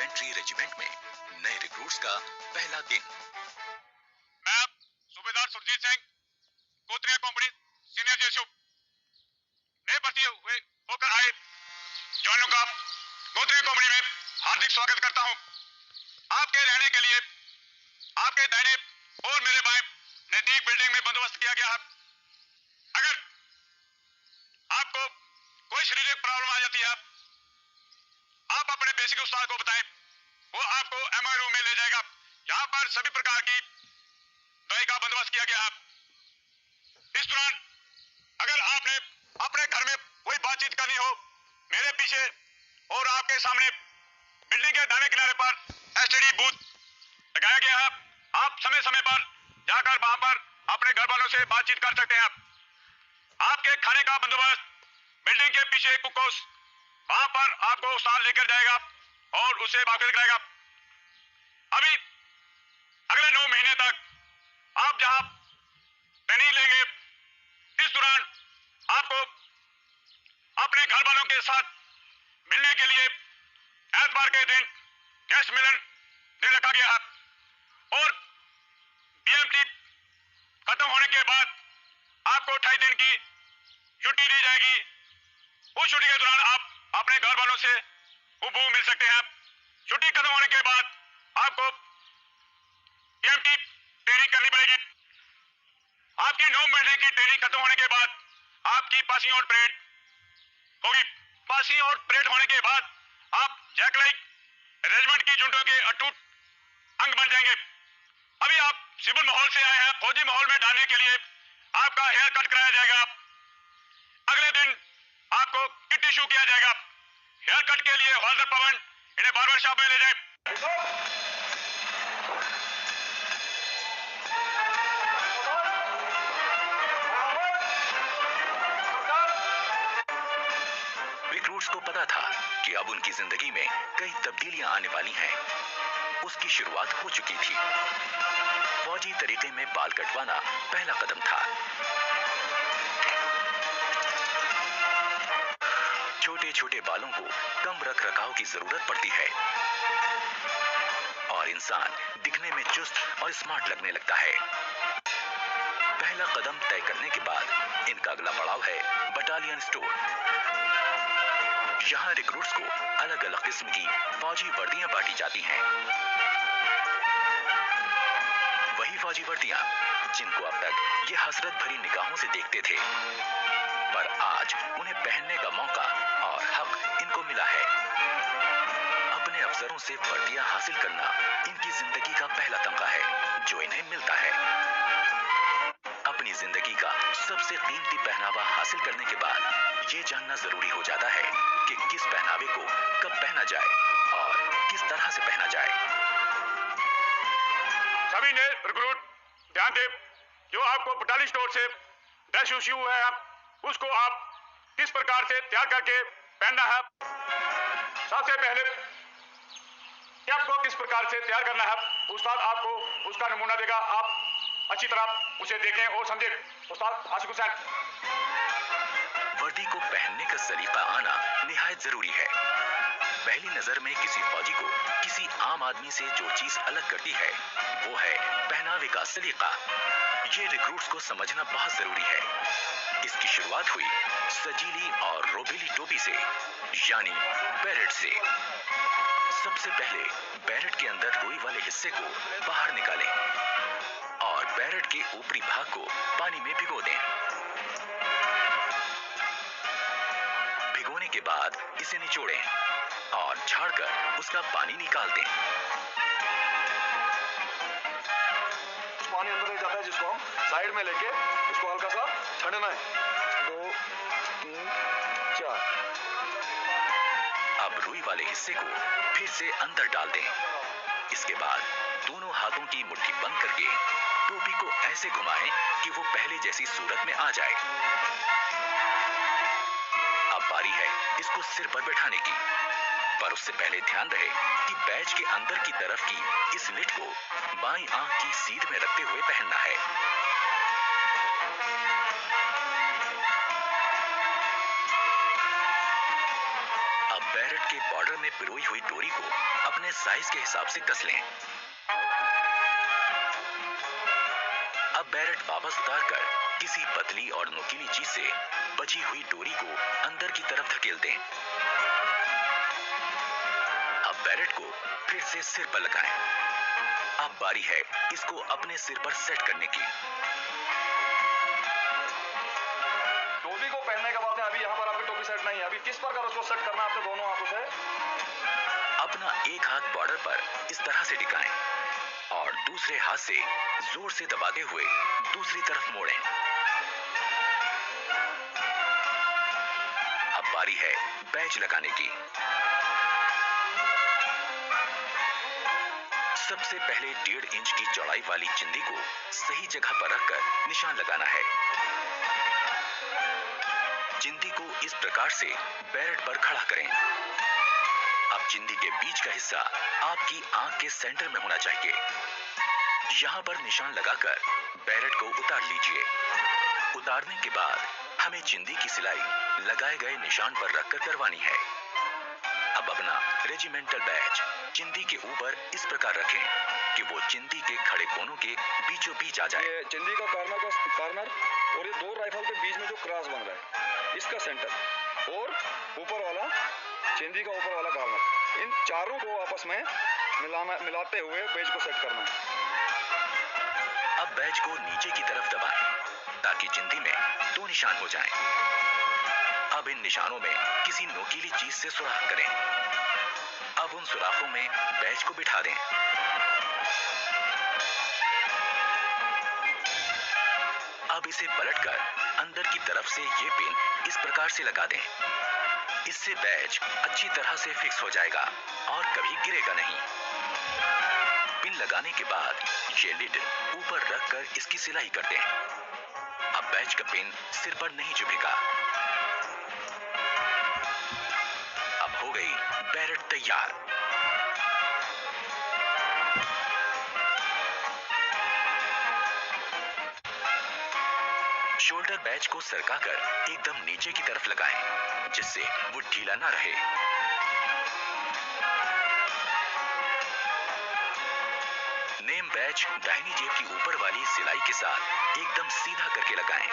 Infantry regiment में नए recruits का पहला दिन। मैं सूबेदार सुरजीत सिंह, कोतरिया कंपनी सीनियर जेसू, नए भर्ती हुए होकर आए जवानों का कोतरिया कंपनी में हार्दिक स्वागत करता हूं। आपके रहने के लिए आपके दाहिने और मेरे बाएं नजदीक बिल्डिंग में बंदोबस्त किया गया है। अगर आपको कोई शारीरिक प्रॉब्लम आ जाती है, आप अपने बेसिक उस्ताद को बताएं, वो आपको एमआई रूम में ले जाएगा। यहाँ पर सभी प्रकार की दवाई का बंदोबस्त किया गया है। इस दौरान अगर आपने अपने घर में कोई बातचीत करनी हो, मेरे पीछे और आपके सामने बिल्डिंग के दाहिने किनारे पर एसटीडी बूथ लगाया गया है। आप समय समय पर जाकर वहां पर अपने घर वालों से बातचीत कर सकते हैं। आपके खाने का बंदोबस्त बिल्डिंग के पीछे कुक हाउस, वहां पर आपको उस्ताद लेकर जाएगा और उसे वाकिफ कराएगा। अभी अगले 9 महीने तक आप जहां ट्रेनिंग लेंगे, इस दौरान आपको अपने घर वालों के साथ मिलने के लिए एतवार के दिन गेस्ट मिलन दे रखा गया है और बीएमटी खत्म होने के बाद आपको 28 दिन की छुट्टी दी जाएगी। उस छुट्टी के दौरान आप अपने घर वालों से हूबहू मिल सकते हैं। छुट्टी खत्म होने के बाद आपको बीएमटी ट्रेनिंग करनी पड़ेगी। आपकी 9 महीने की ट्रेनिंग खत्म होने के बाद आपकी पासिंग आउट परेड होगी। पासिंग आउट परेड होने के बाद आप जैकलाइक रेजिमेंट की जुंटों के अटूट अंग बन जाएंगे। अभी आप सिविल माहौल से आए हैं, फौजी माहौल में डालने के लिए आपका हेयर कट कराया जाएगा। अगले दिन आपको किट इशू किया जाएगा। हेयर कट के लिए हवलदार पवन इन्हें बार्बर शॉप में ले जाए। रिक्रूट्स को पता था कि अब उनकी जिंदगी में कई तब्दीलियां आने वाली हैं। उसकी शुरुआत हो चुकी थी। फौजी तरीके में बाल कटवाना पहला कदम था। छोटे छोटे बालों को कम रख रखाव की जरूरत पड़ती है और इंसान दिखने में चुस्त और स्मार्ट लगने लगता है। पहला कदम तय करने के बाद इनका अगला पड़ाव है बटालियन स्टोर। यहाँ रिक्रूट्स को अलग अलग किस्म की फौजी वर्दियां बांटी जाती हैं। वही फौजी वर्दियां जिनको अब तक ये हसरत भरी निगाहों से देखते थे, पर आज उन्हें पहनने का मौका और हक इनको मिला है। अपने अफसरों से वर्दियां हासिल करना इनकी जिंदगी का पहला तमगा है जो इन्हें मिलता है। अपनी जिंदगी का सबसे कीमती पहनावा हासिल करने के बाद ये जानना जरूरी हो जाता है कि किस पहनावे को कब पहना जाए और किस तरह से पहना जाए। सभी ने रिक्रूट ध्यान दें, जो आपको बटालियन स्टोर से ड्रेस इशू है, उसको आप किस प्रकार से तैयार करके पहनना है। सबसे पहले कैप को किस प्रकार से तैयार करना है, उस्ताद आपको उसका नमूना देगा। आप अच्छी तरह उसे देखें और समझें। उस्ताद आशिक हुसैन। वर्दी को पहनने का सलीका आना निहायत जरूरी है। पहली नजर में किसी फौजी को किसी आम आदमी से जो चीज अलग करती है वो है पहनावे का सलीका। ये रिक्रूट्स को समझना बहुत जरूरी है। इसकी शुरुआत हुई सजीली और रोबेली टोपी से, यानी बेरेट से। सबसे पहले बेरेट के अंदर रुई वाले हिस्से को बाहर निकालें और बेरेट के ऊपरी भाग को पानी में भिगो दें। भिगोने के बाद इसे निचोड़ें और झाड़कर उसका पानी निकाल दें। पानी अंदर नहीं जाता है, जिसको हम साइड में लेके इसको हल्का सा छानना है। 2 3 4। अब रुई वाले हिस्से को फिर से अंदर डाल दें। इसके बाद दोनों हाथों की मुट्ठी बंद करके टोपी को ऐसे घुमाएं कि वो पहले जैसी सूरत में आ जाए। अब बारी है इसको सिर पर बैठाने की, पर उससे पहले ध्यान रहे कि बैज के अंदर की तरफ की इस लिट को बाईं आंख की सीध में रखते हुए पहनना है। अब बैरेट के बॉर्डर में पिरोई हुई डोरी को अपने अपने साइज के हिसाब से कस लें। अब बैरेट वापस उतारकर किसी पतली और नुकीली चीज से बची हुई डोरी को अंदर की तरफ धकेल दें। अब बैरेट को फिर से सिर पर लगाएं। अब बारी है इसको अपने सिर पर सेट करने की। टोपी को पहनने के बाद अभी यहाँ पर आपकी टोपी सेट नहीं है। अभी किस प्रकार उसको सेट करना है आपने दोनों हाथों से? अपना एक हाथ बॉर्डर पर इस तरह से टिकाएं और दूसरे हाथ से जोर से दबाते हुए दूसरी तरफ मोड़ें। अब बारी है बैज लगाने की। सबसे पहले 1.5 इंच की चौड़ाई वाली चिंदी को सही जगह पर रखकर निशान लगाना है। चिंदी को इस प्रकार से बैरेट पर खड़ा करें। अब चिंदी के बीच का हिस्सा आपकी आंख के सेंटर में होना चाहिए। यहाँ पर निशान लगाकर बैरेट को उतार लीजिए। उतारने के बाद हमें चिंदी की सिलाई लगाए गए निशान पर रखकर करवानी है। अब अपना रेजिमेंटल बैज चिंदी के ऊपर इस प्रकार रखें कि वो चिंदी के खड़े कोनों के बीचों बीच आ जाए। ये चिंदी का कार्नर और ये दो राइफल के बीच में जो क्रॉस बन रहा है इसका सेंटर और ऊपर वाला चिंदी का ऊपर वाला कार्नर, इन चारों को आपस में मिलाते हुए बैज को सेट करना है। अब बैज को नीचे की तरफ दबाएं ताकि चिंदी में 2 निशान हो जाएं। अब इन निशानों में किसी नोकीली चीज से सुराख करें। अब उन सुराखों में बैज को बिठा दें। अब इसे पलटकर अंदर की तरफ से ये पिन इस प्रकार से लगा दें। इससे बैज अच्छी तरह से फिक्स हो जाएगा और कभी गिरेगा नहीं। पिन लगाने के बाद ये लिड ऊपर रखकर इसकी सिलाई कर दें। अब बैज का पिन सिर पर नहीं चुभेगा। अब हो गई बैरेट तैयार। शोल्डर बैज को सरकाकर एकदम नीचे की तरफ लगाएं, जिससे वो ढीला ना रहे। नेम बैज दाहिनी जेब की ऊपर वाली सिलाई के साथ एकदम सीधा करके लगाएं।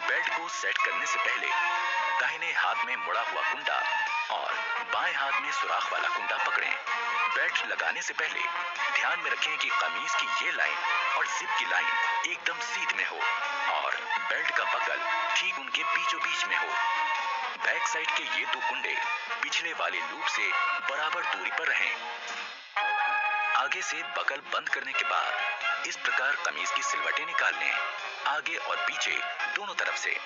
बेल्ट को सेट करने से पहले दाहिने हाथ में मुड़ा हुआ कुंडा और बाएं हाथ में सुराख वाला कुंडा पकड़ें। बेल्ट लगाने से पहले ध्यान में रखें कि कमीज की ये लाइन और जिप की लाइन एकदम सीध में हो और बेल्ट का बकल ठीक उनके बीचों बीच में हो। बैक साइड के ये 2 कुंडे पिछले वाले लूप से बराबर दूरी पर रहें। आगे से बकल बंद करने के बाद इस प्रकार कमीज की सिलवटें निकाल लें, आगे और पीछे दोनों तरफ से।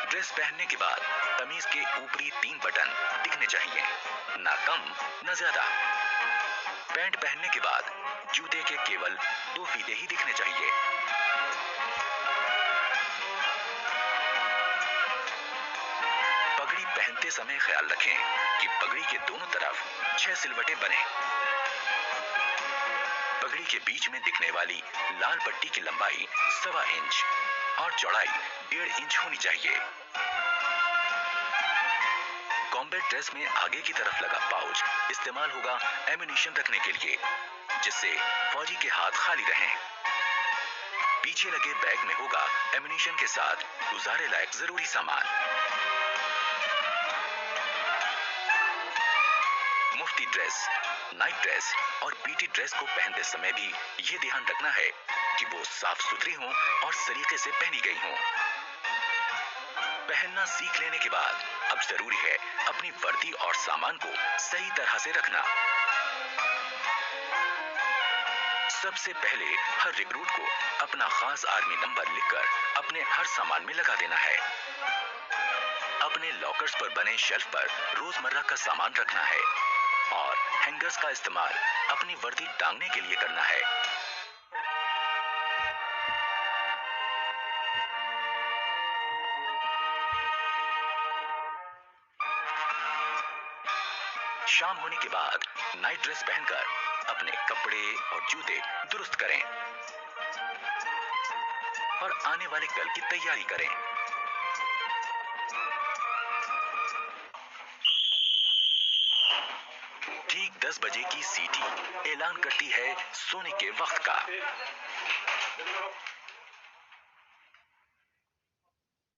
ड्रेस पहनने के बाद कमीज के ऊपरी 3 बटन दिखने चाहिए, ना कम ना ज्यादा। पैंट पहनने के बाद जूते के केवल 2 फीते ही दिखने चाहिए। पगड़ी पहनते समय ख्याल रखें कि पगड़ी के दोनों तरफ 6 सिलवटें बने। पगड़ी के बीच में दिखने वाली लाल पट्टी की लंबाई 1.25 इंच और चौड़ाई 1.5 इंच होनी चाहिए। कॉम्बैट ड्रेस में आगे की तरफ लगा पाउच इस्तेमाल होगा एम्यूनिशन रखने के लिए, जिससे फौजी के हाथ खाली रहें। पीछे लगे बैग में होगा एम्यूनिशन के साथ गुजारे लायक जरूरी सामान। मुफ्ती ड्रेस, नाइट ड्रेस और पीटी ड्रेस को पहनते समय भी ये ध्यान रखना है कि वो साफ सुथरी हों और सलीके से पहनी गई हों। पहनना सीख लेने के बाद अब जरूरी है अपनी वर्दी और सामान को सही तरह से रखना। सबसे पहले हर रिक्रूट को अपना खास आर्मी नंबर लिखकर अपने हर सामान में लगा देना है। अपने लॉकर्स पर बने शेल्फ पर रोजमर्रा का सामान रखना है और हैंगर्स का इस्तेमाल अपनी वर्दी टांगने के लिए करना है। शाम होने के बाद नाइट ड्रेस पहनकर अपने कपड़े और जूते दुरुस्त करें और आने वाले कल की तैयारी करें। ठीक 10 बजे की सीटी ऐलान करती है सोने के वक्त का।